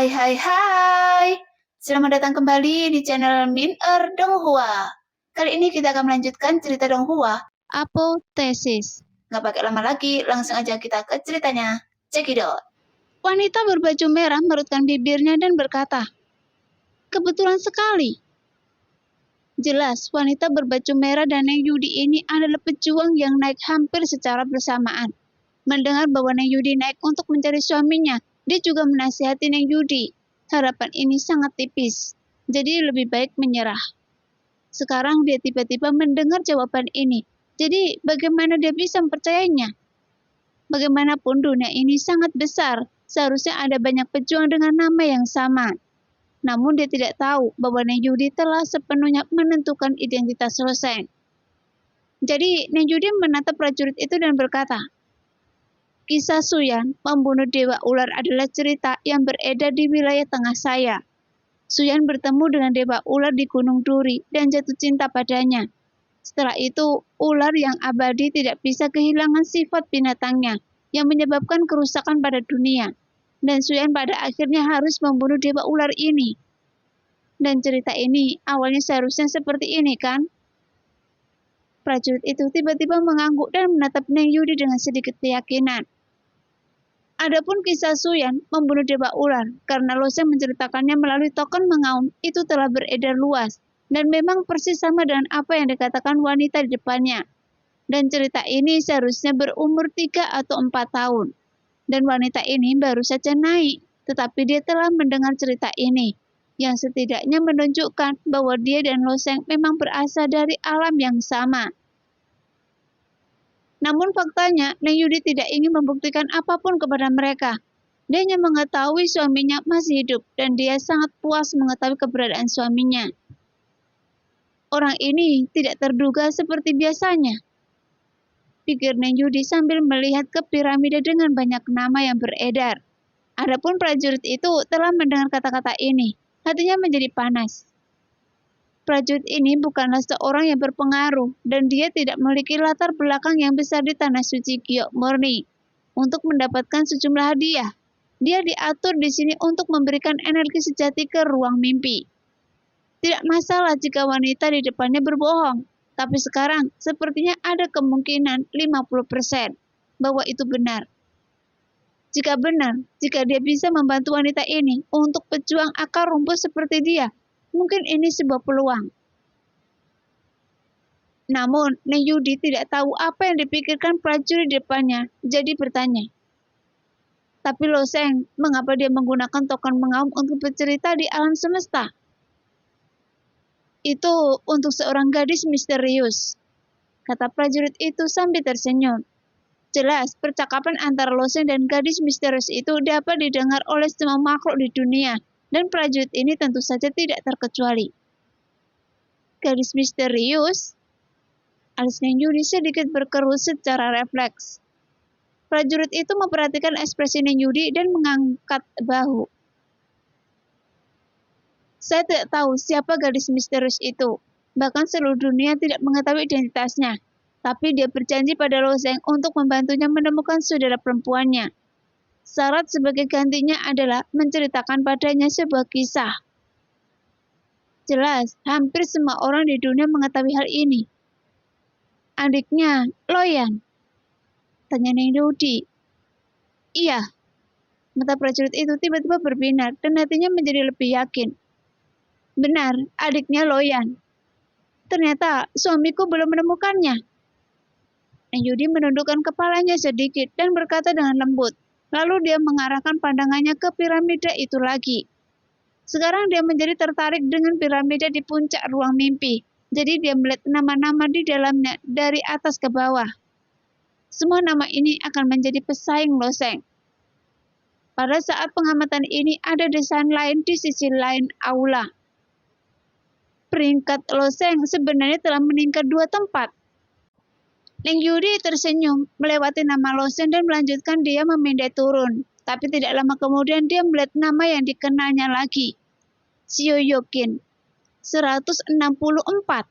Hai hai hai. Selamat datang kembali di channel Min Donghua. Kali ini kita akan melanjutkan cerita Donghua. Apoteosis. Nggak pakai lama lagi, langsung aja kita ke ceritanya. Cekidot. Wanita berbaju merah merutkan bibirnya dan berkata, "Kebetulan sekali." Jelas, wanita berbaju merah dan Neng Yudi ini adalah pejuang yang naik hampir secara bersamaan. Mendengar bahwa Neng Yudi naik untuk mencari suaminya, dia juga menasihati Neng Yudi. Harapan ini sangat tipis, jadi lebih baik menyerah. Sekarang dia tiba-tiba mendengar jawaban ini, jadi bagaimana dia bisa mempercayainya? Bagaimanapun dunia ini sangat besar, seharusnya ada banyak pejuang dengan nama yang sama. Namun dia tidak tahu bahwa Neng Yudi telah sepenuhnya menentukan identitas Loseng. Jadi Neng Yudi menatap prajurit itu dan berkata, "Kisah Suyan membunuh Dewa Ular adalah cerita yang beredar di wilayah tengah saya. Suyan bertemu dengan Dewa Ular di Gunung Duri dan jatuh cinta padanya. Setelah itu, ular yang abadi tidak bisa kehilangan sifat binatangnya yang menyebabkan kerusakan pada dunia. Dan Suyan pada akhirnya harus membunuh Dewa Ular ini. Dan cerita ini awalnya seharusnya seperti ini kan?" Prajurit itu tiba-tiba mengangguk dan menatap Neng Yudi dengan sedikit keyakinan. Adapun kisah Suyan membunuh Dewa Ular karena Loseng menceritakannya melalui token mengaum itu telah beredar luas dan memang persis sama dengan apa yang dikatakan wanita di depannya. Dan cerita ini seharusnya berumur 3 atau 4 tahun. Dan wanita ini baru saja naik, tetapi dia telah mendengar cerita ini, yang setidaknya menunjukkan bahwa dia dan Loseng memang berasal dari alam yang sama. Namun faktanya, Neng Yudi tidak ingin membuktikan apapun kepada mereka. Dia hanya mengetahui suaminya masih hidup, dan dia sangat puas mengetahui keberadaan suaminya. Orang ini tidak terduga seperti biasanya, pikir Neng Yudi sambil melihat ke piramida dengan banyak nama yang beredar. Adapun prajurit itu telah mendengar kata-kata ini, hatinya menjadi panas. Prajurit ini bukanlah seorang yang berpengaruh, dan dia tidak memiliki latar belakang yang besar di tanah suci Giok murni untuk mendapatkan sejumlah hadiah. Dia diatur di sini untuk memberikan energi sejati ke ruang mimpi. Tidak masalah jika wanita di depannya berbohong, tapi sekarang sepertinya ada kemungkinan 50% bahwa itu benar. Jika benar, jika dia bisa membantu wanita ini untuk pejuang akar rumput seperti dia, mungkin ini sebuah peluang. Namun, Neng Yudi tidak tahu apa yang dipikirkan prajurit di depannya, jadi bertanya. Tapi Loseng, mengapa dia menggunakan token mengaum untuk bercerita di alam semesta? Itu untuk seorang gadis misterius, kata prajurit itu sambil tersenyum. Jelas, percakapan antara Loseng dan gadis misterius itu dapat didengar oleh semua makhluk di dunia, dan prajurit ini tentu saja tidak terkecuali. Gadis misterius? Alis Neng Yudi sedikit berkerut secara refleks. Prajurit itu memperhatikan ekspresi Neng Yudi dan mengangkat bahu. Saya tidak tahu siapa gadis misterius itu. Bahkan seluruh dunia tidak mengetahui identitasnya. Tapi dia berjanji pada Loseng untuk membantunya menemukan saudara perempuannya. Syarat sebagai gantinya adalah menceritakan padanya sebuah kisah. Jelas, hampir semua orang di dunia mengetahui hal ini. Adiknya, Loyan? Tanya Neng Yudi. Iya. Mata prajurit itu tiba-tiba berbinar dan hatinya menjadi lebih yakin. Benar, adiknya Loyan. Ternyata suamiku belum menemukannya. Neng Yudi menundukkan kepalanya sedikit dan berkata dengan lembut. Lalu dia mengarahkan pandangannya ke piramida itu lagi. Sekarang dia menjadi tertarik dengan piramida di puncak ruang mimpi. Jadi dia melihat nama-nama di dalamnya dari atas ke bawah. Semua nama ini akan menjadi pesaing Loseng. Pada saat pengamatan ini ada desain lain di sisi lain aula. Peringkat Loseng sebenarnya telah meningkat 2 tempat. Neng Yudi tersenyum, melewati nama Loseng dan melanjutkan dia memindai turun. Tapi tidak lama kemudian dia melihat nama yang dikenalnya lagi. Xiao Yokin, 164.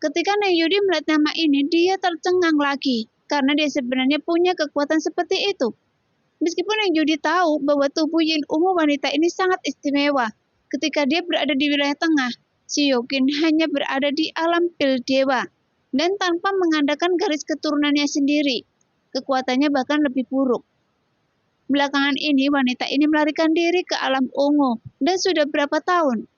Ketika Neng Yudi melihat nama ini, dia tercengang lagi. Karena dia sebenarnya punya kekuatan seperti itu. Meskipun Neng Yudi tahu bahwa tubuh yin ungu wanita ini sangat istimewa, ketika dia berada di wilayah tengah, Syokin hanya berada di alam pil dewa, dan tanpa mengandalkan garis keturunannya sendiri, kekuatannya bahkan lebih buruk. Belakangan ini wanita ini melarikan diri ke alam ungu, dan sudah berapa tahun.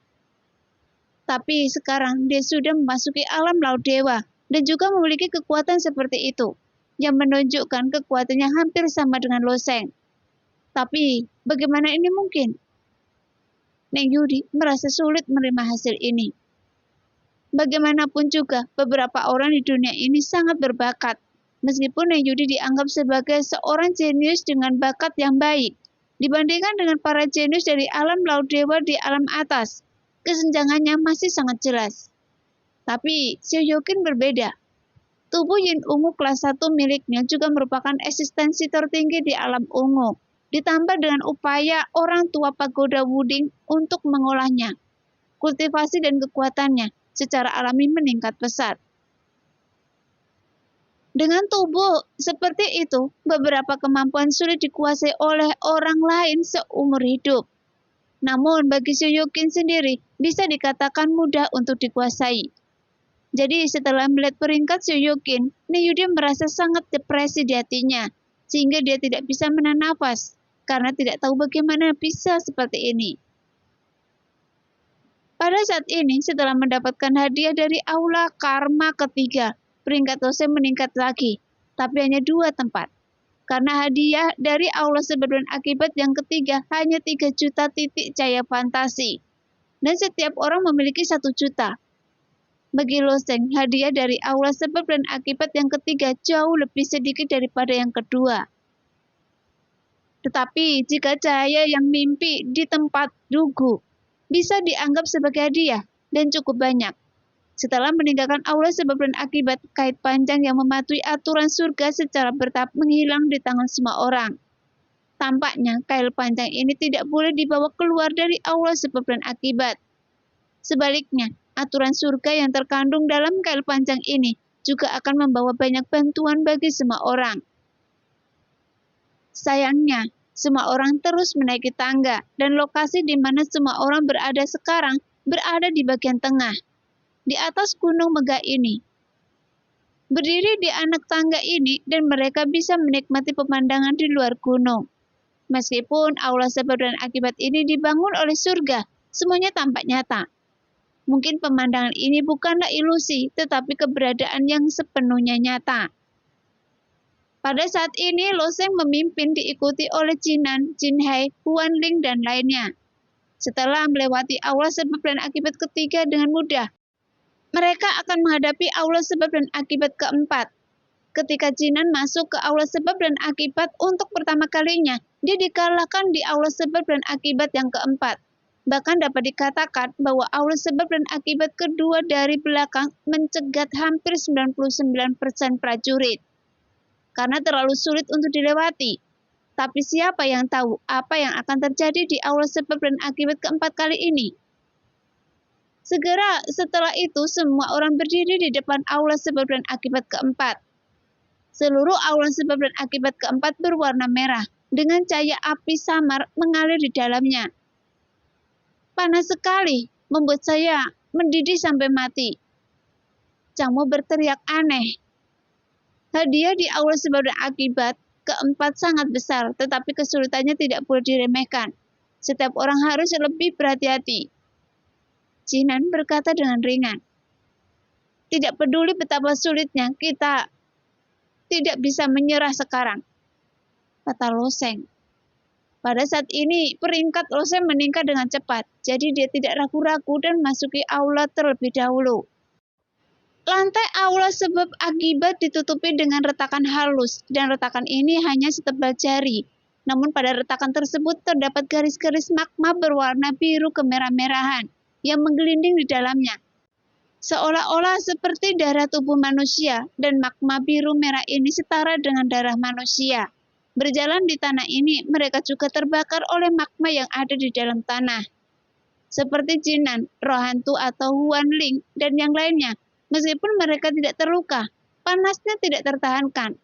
Tapi sekarang dia sudah memasuki alam laut dewa, dan juga memiliki kekuatan seperti itu, yang menunjukkan kekuatannya hampir sama dengan Loseng. Tapi, bagaimana ini mungkin? Neng Yudi merasa sulit menerima hasil ini. Bagaimanapun juga, beberapa orang di dunia ini sangat berbakat. Meskipun Neng Yudi dianggap sebagai seorang jenius dengan bakat yang baik, dibandingkan dengan para jenius dari alam laut dewa di alam atas, kesenjangannya masih sangat jelas. Tapi, Syokin berbeda. Tubuh yin ungu kelas 1 miliknya juga merupakan eksistensi tertinggi di alam ungu, ditambah dengan upaya orang tua pagoda Wuding untuk mengolahnya. Kultivasi dan kekuatannya secara alami meningkat pesat. Dengan tubuh seperti itu, beberapa kemampuan sulit dikuasai oleh orang lain seumur hidup. Namun bagi Syokin sendiri, bisa dikatakan mudah untuk dikuasai. Jadi setelah melihat peringkat Syokin, Neng Yudi merasa sangat depresi di hatinya, sehingga dia tidak bisa menahan nafas, karena tidak tahu bagaimana bisa seperti ini. Pada saat ini, setelah mendapatkan hadiah dari aula karma ketiga, peringkat Loseng meningkat lagi, tapi hanya 2 tempat. Karena hadiah dari aula sebab dan akibat yang ketiga hanya 3 juta titik cahaya fantasi. Dan setiap orang memiliki 1 juta. Bagi Loseng, hadiah dari aula sebab dan akibat yang ketiga jauh lebih sedikit daripada yang kedua. Tetapi jika cahaya yang mimpi di tempat dugu bisa dianggap sebagai hadiah dan cukup banyak. Setelah meninggalkan aula sebab dan akibat, kait panjang yang mematuhi aturan surga secara bertahap menghilang di tangan semua orang. Tampaknya kail panjang ini tidak boleh dibawa keluar dari aula sebab dan akibat. Sebaliknya, aturan surga yang terkandung dalam kail panjang ini juga akan membawa banyak bantuan bagi semua orang. Sayangnya, semua orang terus menaiki tangga, dan lokasi di mana semua orang berada sekarang berada di bagian tengah, di atas gunung megah ini. Berdiri di anak tangga ini, dan mereka bisa menikmati pemandangan di luar gunung. Meskipun aula sebab dan akibat ini dibangun oleh surga, semuanya tampak nyata. Mungkin pemandangan ini bukanlah ilusi, tetapi keberadaan yang sepenuhnya nyata. Pada saat ini, Loseng memimpin diikuti oleh Jinan, Jinhai, Huanling, dan lainnya. Setelah melewati aula sebab dan akibat ketiga dengan mudah, mereka akan menghadapi aula sebab dan akibat keempat. Ketika Jinan masuk ke aula sebab dan akibat untuk pertama kalinya, dia dikalahkan di aula sebab dan akibat yang keempat. Bahkan dapat dikatakan bahwa aula sebab dan akibat kedua dari belakang mencegat hampir 99% prajurit. Karena terlalu sulit untuk dilewati. Tapi siapa yang tahu apa yang akan terjadi di aula sebab dan akibat keempat kali ini? Segera setelah itu, semua orang berdiri di depan aula sebab dan akibat keempat. Seluruh aula sebab dan akibat keempat berwarna merah, dengan cahaya api samar mengalir di dalamnya. Panas sekali, membuat saya mendidih sampai mati. Changmo berteriak aneh. Hadiah di aula sebab dan akibat keempat sangat besar, tetapi kesulitannya tidak boleh diremehkan. Setiap orang harus lebih berhati-hati. Jinan berkata dengan ringan. Tidak peduli betapa sulitnya, kita tidak bisa menyerah sekarang, kata Loseng. Pada saat ini, peringkat Loseng meningkat dengan cepat, jadi dia tidak ragu-ragu dan memasuki aula terlebih dahulu. Lantai aula sebab akibat ditutupi dengan retakan halus, dan retakan ini hanya setebal jari. Namun pada retakan tersebut terdapat garis-garis magma berwarna biru kemerah-merahan yang menggelinding di dalamnya. Seolah-olah seperti darah tubuh manusia, dan magma biru merah ini setara dengan darah manusia. Berjalan di tanah ini, mereka juga terbakar oleh magma yang ada di dalam tanah. Seperti Jinan, roh hantu atau Huanling, dan yang lainnya, meskipun mereka tidak terluka, panasnya tidak tertahankan.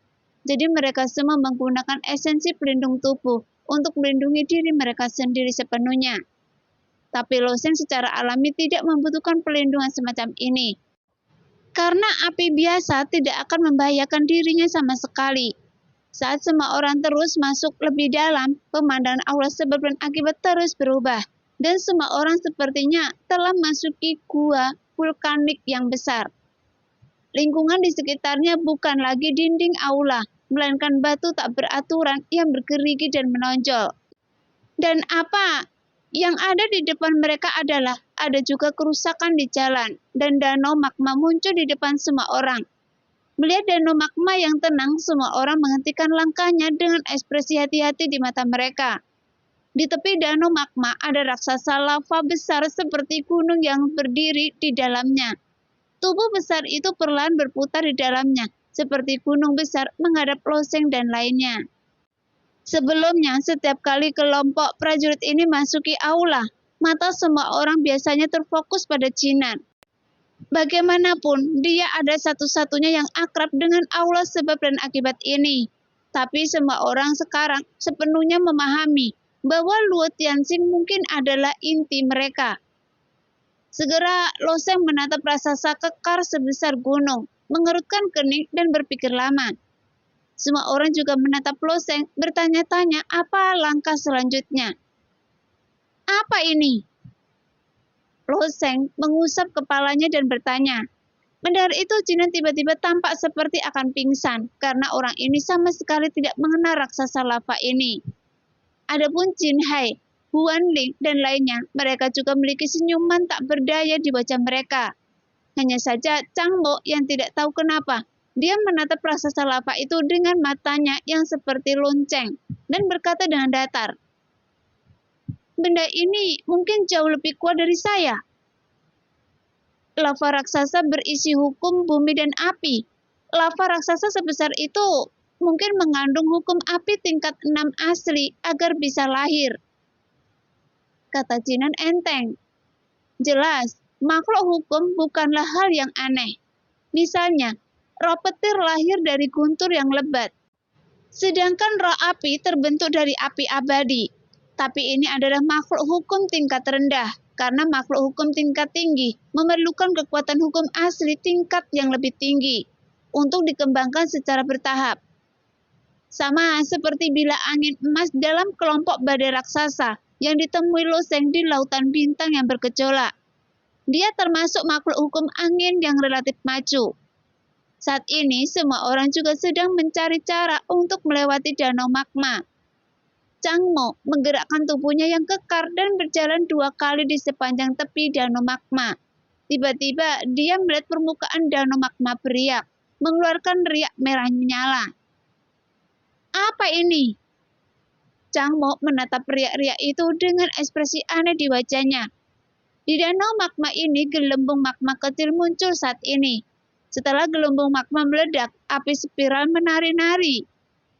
Jadi mereka semua menggunakan esensi pelindung tubuh untuk melindungi diri mereka sendiri sepenuhnya. Tapi loseng secara alami tidak membutuhkan pelindungan semacam ini. Karena api biasa tidak akan membahayakan dirinya sama sekali. Saat semua orang terus masuk lebih dalam, pemandangan aula sebab dan akibat terus berubah. Dan semua orang sepertinya telah masuki gua vulkanik yang besar. Lingkungan di sekitarnya bukan lagi dinding aula, melainkan batu tak beraturan yang bergerigi dan menonjol. Dan apa yang ada di depan mereka adalah ada juga kerusakan di jalan, dan danau magma muncul di depan semua orang. Melihat danau magma yang tenang, semua orang menghentikan langkahnya dengan ekspresi hati-hati di mata mereka. Di tepi danau magma ada raksasa lava besar seperti gunung yang berdiri di dalamnya. Tubuh besar itu perlahan berputar di dalamnya, seperti gunung besar menghadap loseng dan lainnya. Sebelumnya, setiap kali kelompok prajurit ini masuki aula, mata semua orang biasanya terfokus pada Jinan. Bagaimanapun, dia ada satu-satunya yang akrab dengan aula sebab dan akibat ini. Tapi semua orang sekarang sepenuhnya memahami bahwa Luo Tianxing mungkin adalah inti mereka. Segera Loseng menatap raksasa kekar sebesar gunung, mengerutkan kening dan berpikir lama. Semua orang juga menatap Loseng, bertanya-tanya apa langkah selanjutnya. Apa ini? Loseng mengusap kepalanya dan bertanya. Mendengar itu, Jinan tiba-tiba tampak seperti akan pingsan, karena orang ini sama sekali tidak mengenal raksasa lava ini. Adapun Jin Hai, Huan Ling, dan lainnya, mereka juga memiliki senyuman tak berdaya di wajah mereka. Hanya saja Chang Mo yang tidak tahu kenapa, dia menatap raksasa lava itu dengan matanya yang seperti lonceng, dan berkata dengan datar, benda ini mungkin jauh lebih kuat dari saya. Lava raksasa berisi hukum bumi dan api. Lava raksasa sebesar itu mungkin mengandung hukum api tingkat 6 asli agar bisa lahir. Kata Jinan enteng. Jelas, makhluk hukum bukanlah hal yang aneh. Misalnya, roh petir lahir dari guntur yang lebat. Sedangkan roh api terbentuk dari api abadi. Tapi ini adalah makhluk hukum tingkat rendah. Karena makhluk hukum tingkat tinggi memerlukan kekuatan hukum asli tingkat yang lebih tinggi untuk dikembangkan secara bertahap. Sama seperti bila angin emas dalam kelompok badai raksasa yang ditemui Loseng di lautan bintang yang bergejolak. Dia termasuk makhluk hukum angin yang relatif maju. Saat ini semua orang juga sedang mencari cara untuk melewati danau magma. Chang Mo menggerakkan tubuhnya yang kekar dan berjalan 2 kali di sepanjang tepi danau magma. Tiba-tiba dia melihat permukaan danau magma beriak, mengeluarkan riak merah menyala. Apa ini? Chang Mo menatap riak-riak itu dengan ekspresi aneh di wajahnya. Di danau magma ini, gelembung magma kecil muncul saat ini. Setelah gelembung magma meledak, api spiral menari-nari.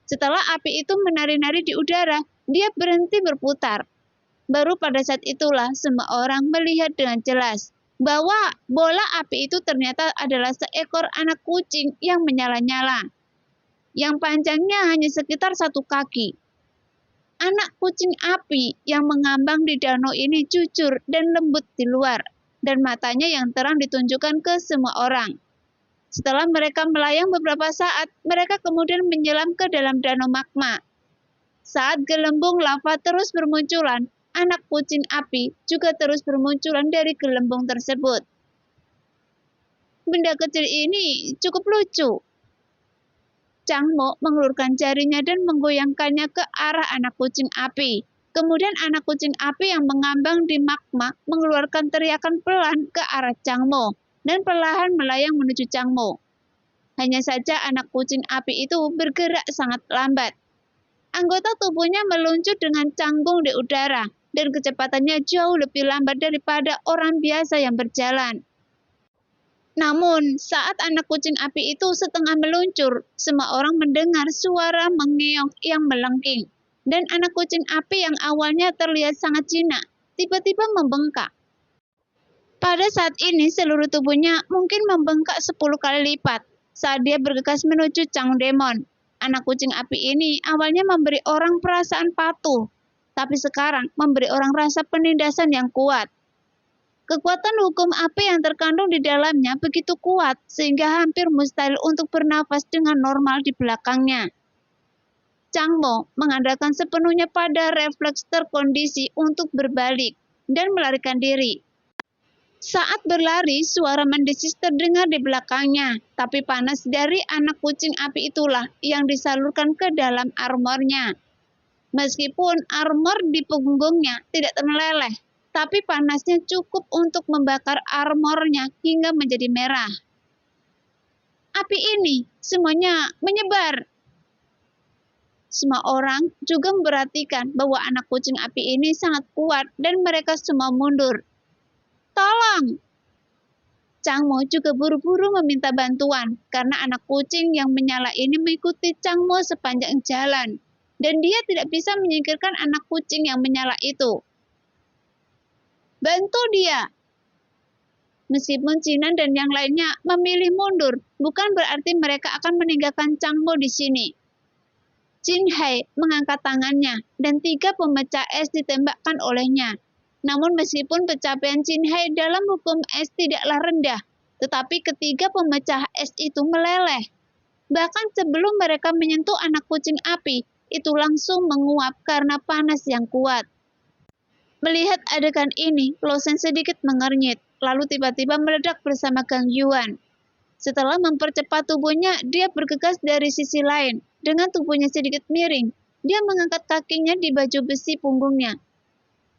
Setelah api itu menari-nari di udara, dia berhenti berputar. Baru pada saat itulah semua orang melihat dengan jelas bahwa bola api itu ternyata adalah seekor anak kucing yang menyala-nyala, yang panjangnya hanya sekitar 1 kaki. Anak kucing api yang mengambang di danau ini jujur dan lembut di luar, dan matanya yang terang ditunjukkan ke semua orang. Setelah mereka melayang beberapa saat, mereka kemudian menyelam ke dalam danau magma. Saat gelembung lava terus bermunculan, anak kucing api juga terus bermunculan dari gelembung tersebut. Benda kecil ini cukup lucu. Chang Mo mengulurkan jarinya dan menggoyangkannya ke arah anak kucing api. Kemudian anak kucing api yang mengambang di magma mengeluarkan teriakan pelan ke arah Chang Mo dan perlahan melayang menuju Chang Mo. Hanya saja anak kucing api itu bergerak sangat lambat. Anggota tubuhnya meluncur dengan canggung di udara dan kecepatannya jauh lebih lambat daripada orang biasa yang berjalan. Namun, saat anak kucing api itu setengah meluncur, semua orang mendengar suara mengeong yang melengking. Dan anak kucing api yang awalnya terlihat sangat jinak, tiba-tiba membengkak. Pada saat ini, seluruh tubuhnya mungkin membengkak 10 kali lipat saat dia bergegas menuju Chang Demon. Anak kucing api ini awalnya memberi orang perasaan patuh, tapi sekarang memberi orang rasa penindasan yang kuat. Kekuatan hukum api yang terkandung di dalamnya begitu kuat sehingga hampir mustahil untuk bernafas dengan normal di belakangnya. Changmo mengandalkan sepenuhnya pada refleks terkondisi untuk berbalik dan melarikan diri. Saat berlari, suara mendesis terdengar di belakangnya, tapi panas dari anak kucing api itulah yang disalurkan ke dalam armornya. Meskipun armor di punggungnya tidak meleleh, tapi panasnya cukup untuk membakar armornya hingga menjadi merah. Api ini semuanya menyebar. Semua orang juga memperhatikan bahwa anak kucing api ini sangat kuat dan mereka semua mundur. Tolong! Changmo juga buru-buru meminta bantuan karena anak kucing yang menyala ini mengikuti Changmo sepanjang jalan dan dia tidak bisa menyingkirkan anak kucing yang menyala itu. Bantu dia! Meskipun Jinan dan yang lainnya memilih mundur, bukan berarti mereka akan meninggalkan Changmo di sini. Jin Hai mengangkat tangannya dan 3 pemecah es ditembakkan olehnya. Namun meskipun pencapaian Jin Hai dalam hukum es tidaklah rendah, tetapi ketiga pemecah es itu meleleh. Bahkan sebelum mereka menyentuh anak kucing api, itu langsung menguap karena panas yang kuat. Melihat adegan ini, Lo Seng sedikit mengernyit, lalu tiba-tiba meledak bersama Gang Yuan. Setelah mempercepat tubuhnya, dia bergegas dari sisi lain. Dengan tubuhnya sedikit miring, dia mengangkat kakinya di baju besi punggungnya.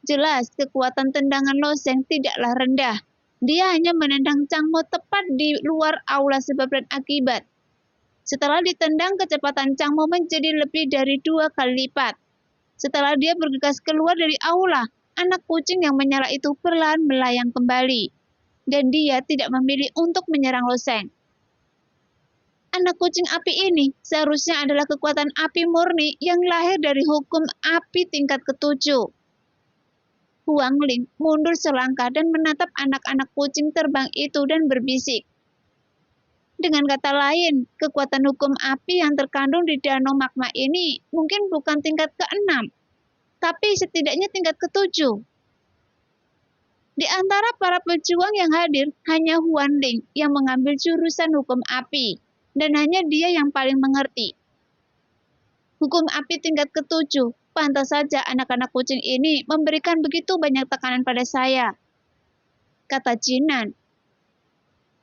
Jelas, kekuatan tendangan Lo Seng tidaklah rendah. Dia hanya menendang Changmo tepat di luar aula sebab dan akibat. Setelah ditendang, kecepatan Changmo menjadi lebih dari 2 kali lipat. Setelah dia bergegas keluar dari aula, anak kucing yang menyala itu perlahan melayang kembali. Dan dia tidak memilih untuk menyerang Lo Seng. Anak kucing api ini seharusnya adalah kekuatan api murni yang lahir dari hukum api tingkat ke-7. Huang Ling mundur selangkah dan menatap anak-anak kucing terbang itu dan berbisik. Dengan kata lain, kekuatan hukum api yang terkandung di danau magma ini mungkin bukan tingkat ke-6, tapi setidaknya tingkat ke-7. Di antara para pejuang yang hadir, hanya Huang Ling yang mengambil jurusan hukum api, dan hanya dia yang paling mengerti. Hukum api tingkat ke-7, pantas saja anak-anak kucing ini memberikan begitu banyak tekanan pada saya, kata Jinan.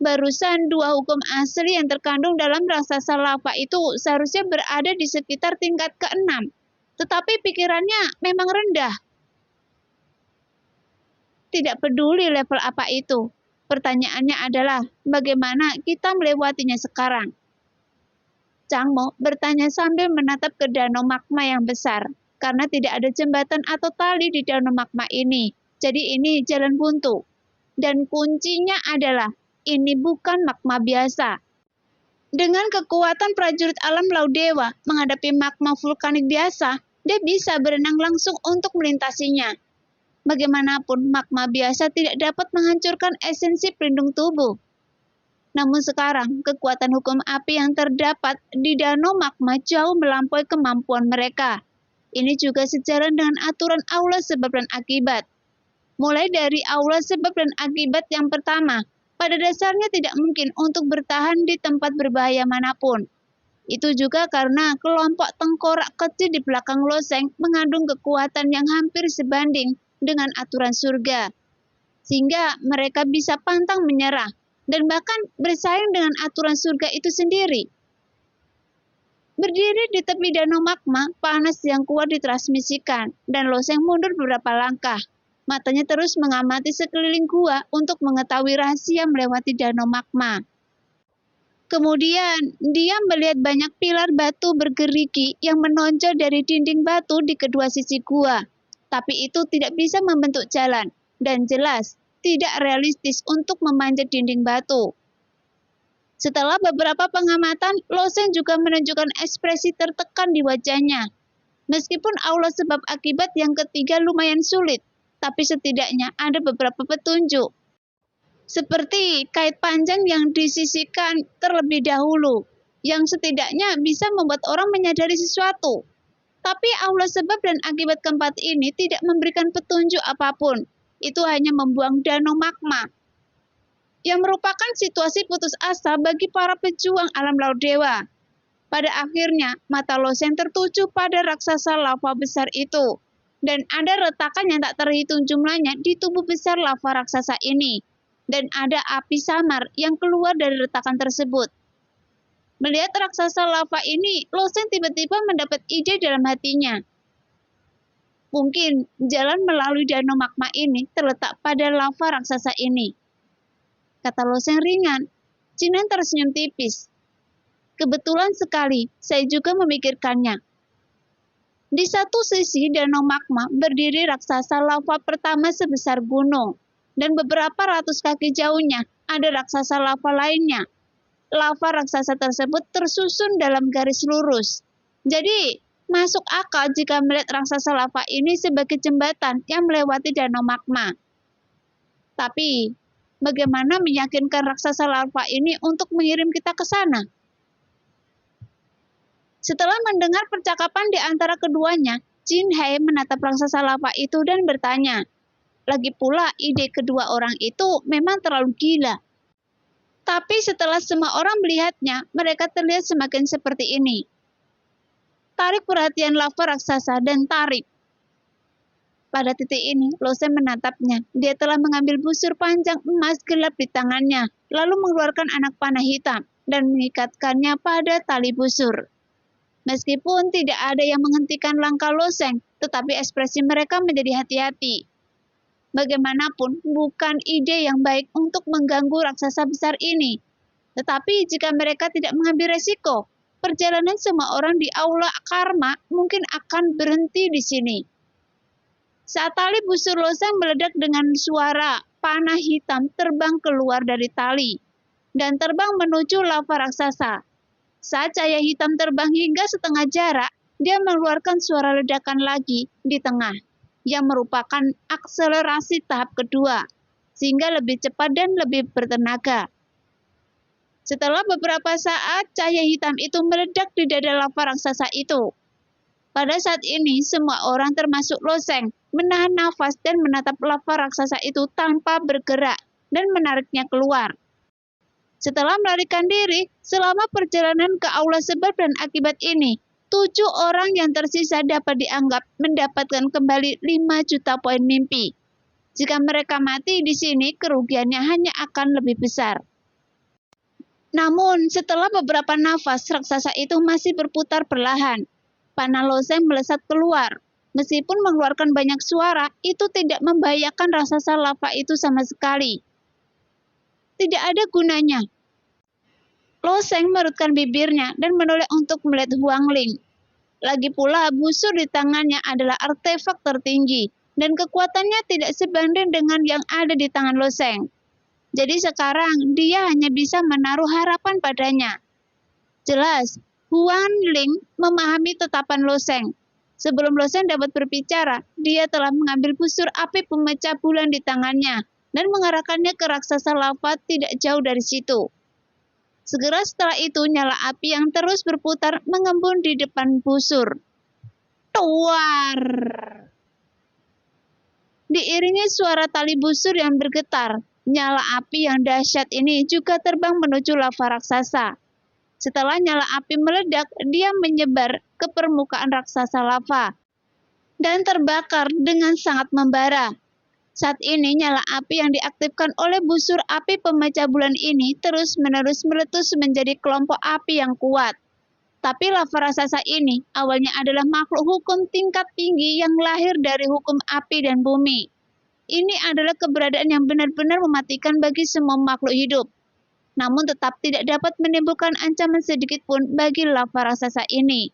Barusan 2 hukum asli yang terkandung dalam raksasa lava itu seharusnya berada di sekitar tingkat ke-6, tetapi pikirannya memang rendah. Tidak peduli level apa itu, pertanyaannya adalah bagaimana kita melewatinya sekarang. Changmo bertanya sambil menatap ke danau magma yang besar, karena tidak ada jembatan atau tali di danau magma ini, jadi ini jalan buntu. Dan kuncinya adalah, ini bukan magma biasa. Dengan kekuatan prajurit alam Laut Dewa menghadapi magma vulkanik biasa, dia bisa berenang langsung untuk melintasinya. Bagaimanapun, magma biasa tidak dapat menghancurkan esensi pelindung tubuh. Namun sekarang, kekuatan hukum api yang terdapat di danau magma jauh melampaui kemampuan mereka. Ini juga sejalan dengan aturan aula sebab dan akibat. Mulai dari aula sebab dan akibat yang pertama, pada dasarnya tidak mungkin untuk bertahan di tempat berbahaya manapun. Itu juga karena kelompok tengkorak kecil di belakang Lo Seng mengandung kekuatan yang hampir sebanding dengan aturan surga. Sehingga mereka bisa pantang menyerah dan bahkan bersaing dengan aturan surga itu sendiri. Berdiri di tepi danau magma, panas yang kuat ditransmisikan, dan Lo Seng mundur beberapa langkah. Matanya terus mengamati sekeliling gua untuk mengetahui rahasia melewati danau magma. Kemudian, dia melihat banyak pilar batu bergerigi yang menonjol dari dinding batu di kedua sisi gua. Tapi itu tidak bisa membentuk jalan, dan jelas tidak realistis untuk memanjat dinding batu. Setelah beberapa pengamatan, Lo Seng juga menunjukkan ekspresi tertekan di wajahnya. Meskipun aula sebab akibat yang ketiga lumayan sulit, tapi setidaknya ada beberapa petunjuk. Seperti kait panjang yang disisihkan terlebih dahulu. yang setidaknya bisa membuat orang menyadari sesuatu. Tapi aula sebab dan akibat keempat ini tidak memberikan petunjuk apapun. Itu hanya membuang danau magma, yang merupakan situasi putus asa bagi para pejuang alam laut dewa. Pada akhirnya, mata Loseng tertuju pada raksasa lava besar itu. Dan ada retakan yang tak terhitung jumlahnya di tubuh besar lava raksasa ini. Dan ada api samar yang keluar dari retakan tersebut. Melihat raksasa lava ini, Loseng tiba-tiba mendapat ide dalam hatinya. Mungkin jalan melalui danau magma ini terletak pada lava raksasa ini. Kata Loseng ringan. Jinan tersenyum tipis. Kebetulan sekali, saya juga memikirkannya. Di satu sisi danau magma berdiri raksasa lava pertama sebesar gunung. Dan beberapa ratus kaki jauhnya ada raksasa lava lainnya. Lava raksasa tersebut tersusun dalam garis lurus. Jadi, masuk akal jika melihat raksasa lava ini sebagai jembatan yang melewati danau magma. Tapi, bagaimana meyakinkan raksasa lava ini untuk mengirim kita ke sana? Setelah mendengar percakapan di antara keduanya, Jin Hai menatap raksasa lava itu dan bertanya. Lagi pula, ide kedua orang itu memang terlalu gila. Tapi setelah semua orang melihatnya, mereka terlihat semakin seperti ini. Tarik perhatian lava raksasa dan tarik. Pada titik ini, Loseng menatapnya. Dia telah mengambil busur panjang emas gelap di tangannya, lalu mengeluarkan anak panah hitam dan mengikatkannya pada tali busur. Meskipun tidak ada yang menghentikan langkah Loseng, tetapi ekspresi mereka menjadi hati-hati. Bagaimanapun, bukan ide yang baik untuk mengganggu raksasa besar ini. Tetapi jika mereka tidak mengambil resiko, perjalanan semua orang di aula karma mungkin akan berhenti di sini. Saat tali busur Loseng meledak dengan suara, panah hitam terbang keluar dari tali dan terbang menuju lava raksasa. Saat cahaya hitam terbang hingga setengah jarak, dia mengeluarkan suara ledakan lagi di tengah, yang merupakan akselerasi tahap kedua, sehingga lebih cepat dan lebih bertenaga. Setelah beberapa saat, cahaya hitam itu meledak di dada lava raksasa itu. Pada saat ini, semua orang termasuk Loseng menahan nafas dan menatap lava raksasa itu tanpa bergerak dan menariknya keluar. Setelah melarikan diri, selama perjalanan ke aula sebab dan akibat ini, 7 orang yang tersisa dapat dianggap mendapatkan kembali 5 juta poin mimpi. Jika mereka mati di sini, kerugiannya hanya akan lebih besar. Namun, setelah beberapa nafas, raksasa itu masih berputar perlahan. Panah Loseng melesat keluar. Meskipun mengeluarkan banyak suara, itu tidak membahayakan raksasa lava itu sama sekali. Tidak ada gunanya. Loseng merutkan bibirnya dan menoleh untuk melihat Huang Ling. Lagi pula, busur di tangannya adalah artefak tertinggi, dan kekuatannya tidak sebanding dengan yang ada di tangan Loseng. Jadi sekarang, dia hanya bisa menaruh harapan padanya. Jelas, Huang Ling memahami tatapan Loseng. Sebelum Loseng dapat berbicara, dia telah mengambil busur api pemecah bulan di tangannya, dan mengarahkannya ke raksasa lava tidak jauh dari situ. Segera setelah itu, nyala api yang terus berputar mengembun di depan busur. Tuar! Diiringi suara tali busur yang bergetar, nyala api yang dahsyat ini juga terbang menuju lava raksasa. Setelah nyala api meledak, dia menyebar ke permukaan raksasa lava dan terbakar dengan sangat membara. Saat ini nyala api yang diaktifkan oleh busur api pemecah bulan ini terus-menerus meletus menjadi kelompok api yang kuat. Tapi lava raksasa ini awalnya adalah makhluk hukum tingkat tinggi yang lahir dari hukum api dan bumi. Ini adalah keberadaan yang benar-benar mematikan bagi semua makhluk hidup. Namun tetap tidak dapat menimbulkan ancaman sedikit pun bagi lava raksasa ini.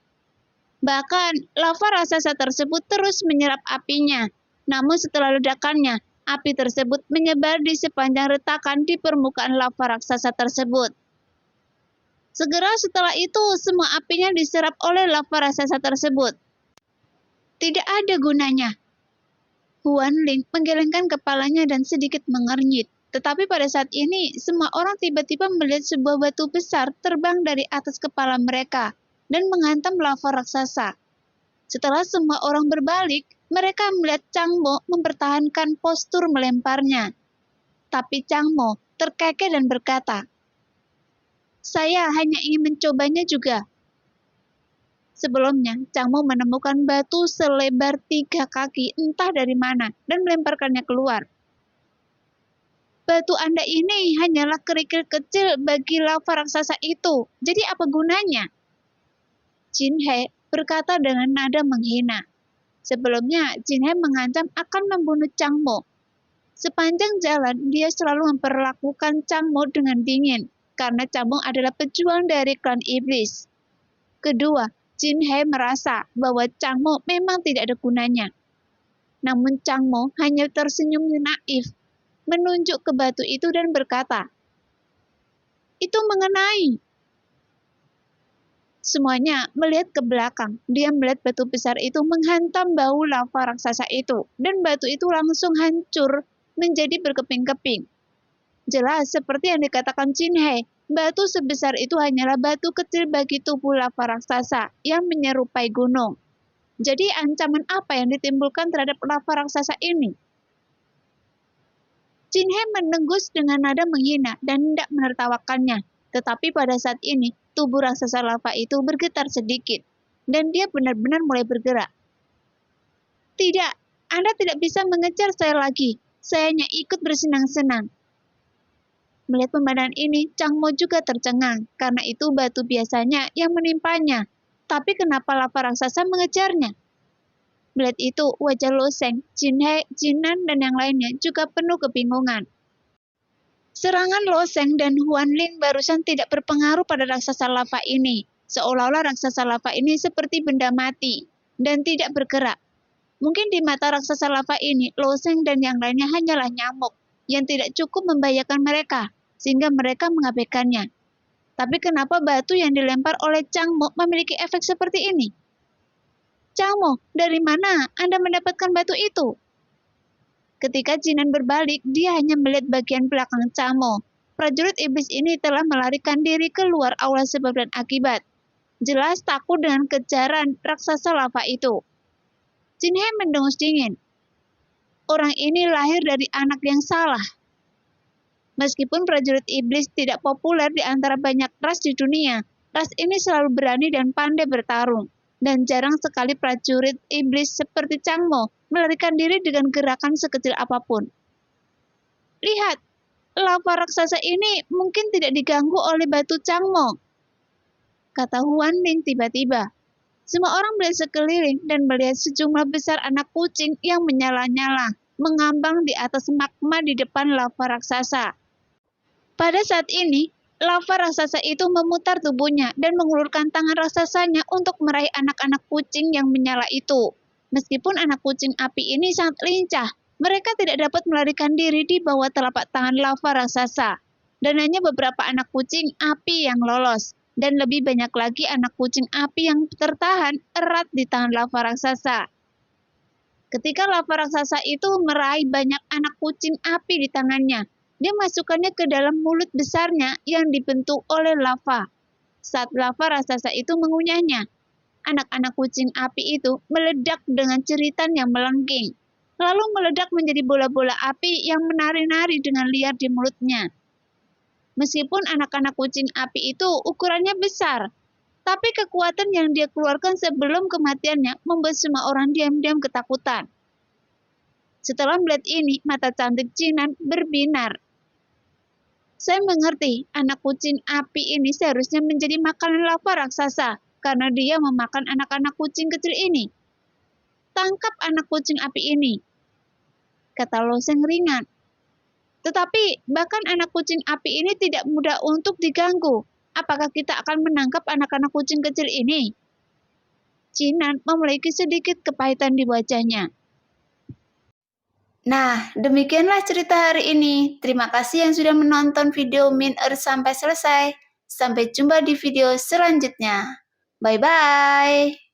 Bahkan, lava raksasa tersebut terus menyerap apinya. Namun setelah ledakannya, api tersebut menyebar di sepanjang retakan di permukaan lava raksasa tersebut. Segera setelah itu, semua apinya diserap oleh lava raksasa tersebut. Tidak ada gunanya. Huan Ling menggelengkan kepalanya dan sedikit mengernyit. Tetapi pada saat ini, semua orang tiba-tiba melihat sebuah batu besar terbang dari atas kepala mereka dan menghantam lava raksasa. Setelah semua orang berbalik, mereka melihat Changmo mempertahankan postur melemparnya. Tapi Changmo terkekeh dan berkata, "Saya hanya ingin mencobanya juga." Sebelumnya, Changmo menemukan batu selebar 3 kaki entah dari mana dan melemparkannya keluar. Batu Anda ini hanyalah kerikil kecil bagi lava raksasa itu. Jadi apa gunanya? Jin He berkata dengan nada menghina. Sebelumnya, Jin He mengancam akan membunuh Changmo. Sepanjang jalan, dia selalu memperlakukan Changmo dengan dingin, karena Changmo adalah pejuang dari klan iblis. Kedua, Jin He merasa bahwa Changmo memang tidak ada gunanya. Namun Changmo hanya tersenyum naif, menunjuk ke batu itu dan berkata, "Itu mengenai." Semuanya melihat ke belakang. Dia melihat batu besar itu menghantam bahu lava raksasa itu, dan batu itu langsung hancur menjadi berkeping-keping. Jelas seperti yang dikatakan Jin He, batu sebesar itu hanyalah batu kecil bagi tubuh lava raksasa yang menyerupai gunung. Jadi ancaman apa yang ditimbulkan terhadap lava raksasa ini? Jin He menengus dengan nada menghina dan hendak menertawakannya. Tetapi pada saat ini, tubuh raksasa lava itu bergetar sedikit, dan dia benar-benar mulai bergerak. "Tidak, Anda tidak bisa mengejar saya lagi. Saya hanya ikut bersenang-senang." Melihat pemandangan ini, Changmo juga tercengang, karena itu batu biasanya yang menimpanya. Tapi kenapa lava raksasa mengejarnya? Melihat itu, wajah Lo Sheng, Jin He, Jinan, dan yang lainnya juga penuh kebingungan. Serangan Lo Sheng dan Huan Ling barusan tidak berpengaruh pada raksasa lava ini. Seolah-olah raksasa lava ini seperti benda mati dan tidak bergerak. Mungkin di mata raksasa lava ini, Lo Sheng dan yang lainnya hanyalah nyamuk yang tidak cukup membahayakan mereka, sehingga mereka mengabaikannya. Tapi kenapa batu yang dilempar oleh Changmo memiliki efek seperti ini? "Changmo, dari mana Anda mendapatkan batu itu?" Ketika Jinan berbalik, dia hanya melihat bagian belakang Changmo. Prajurit iblis ini telah melarikan diri keluar aula sebab dan akibat. Jelas takut dengan kejaran raksasa lava itu. Jin He mendengus dingin. Orang ini lahir dari anak yang salah. Meskipun prajurit iblis tidak populer di antara banyak ras di dunia, ras ini selalu berani dan pandai bertarung. Dan jarang sekali prajurit iblis seperti Changmo melarikan diri dengan gerakan sekecil apapun. "Lihat, lava raksasa ini mungkin tidak diganggu oleh batu Changmo," kata Huan Ling tiba-tiba. Semua orang melihat sekeliling dan melihat sejumlah besar anak kucing yang menyala-nyala, mengambang di atas magma di depan lava raksasa. Pada saat ini, lava raksasa itu memutar tubuhnya dan mengulurkan tangan raksasanya untuk meraih anak-anak kucing yang menyala itu. Meskipun anak kucing api ini sangat lincah, mereka tidak dapat melarikan diri di bawah telapak tangan lava raksasa. Dan hanya beberapa anak kucing api yang lolos, dan lebih banyak lagi anak kucing api yang tertahan erat di tangan lava raksasa. Ketika lava raksasa itu meraih banyak anak kucing api di tangannya, dia masukkannya ke dalam mulut besarnya yang dibentuk oleh lava. Saat lava raksasa itu mengunyahnya, anak-anak kucing api itu meledak dengan jeritan yang melengking, lalu meledak menjadi bola-bola api yang menari-nari dengan liar di mulutnya. Meskipun anak-anak kucing api itu ukurannya besar, tapi kekuatan yang dia keluarkan sebelum kematiannya membuat semua orang diam-diam ketakutan. Setelah melihat ini, mata cantik Jinan berbinar. Saya mengerti, anak kucing api ini seharusnya menjadi makanan lava raksasa, karena dia memakan anak-anak kucing kecil ini. "Tangkap anak kucing api ini," kata Lo Sheng ringan. "Tetapi bahkan anak kucing api ini tidak mudah untuk diganggu. Apakah kita akan menangkap anak-anak kucing kecil ini?" Jinan memiliki sedikit kepahitan di wajahnya. Nah, demikianlah cerita hari ini. Terima kasih yang sudah menonton video Min Earth sampai selesai. Sampai jumpa di video selanjutnya. Bye-bye.